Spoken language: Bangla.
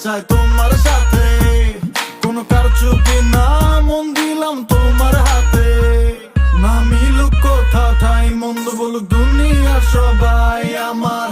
চাই তোমার সাথে, কোনো কারচুপি না, মন দিলাম তোমার হাতে। না মিলুক কোথা ঠাই, মন্দ বলুক দুনিয়া সবাই, আমার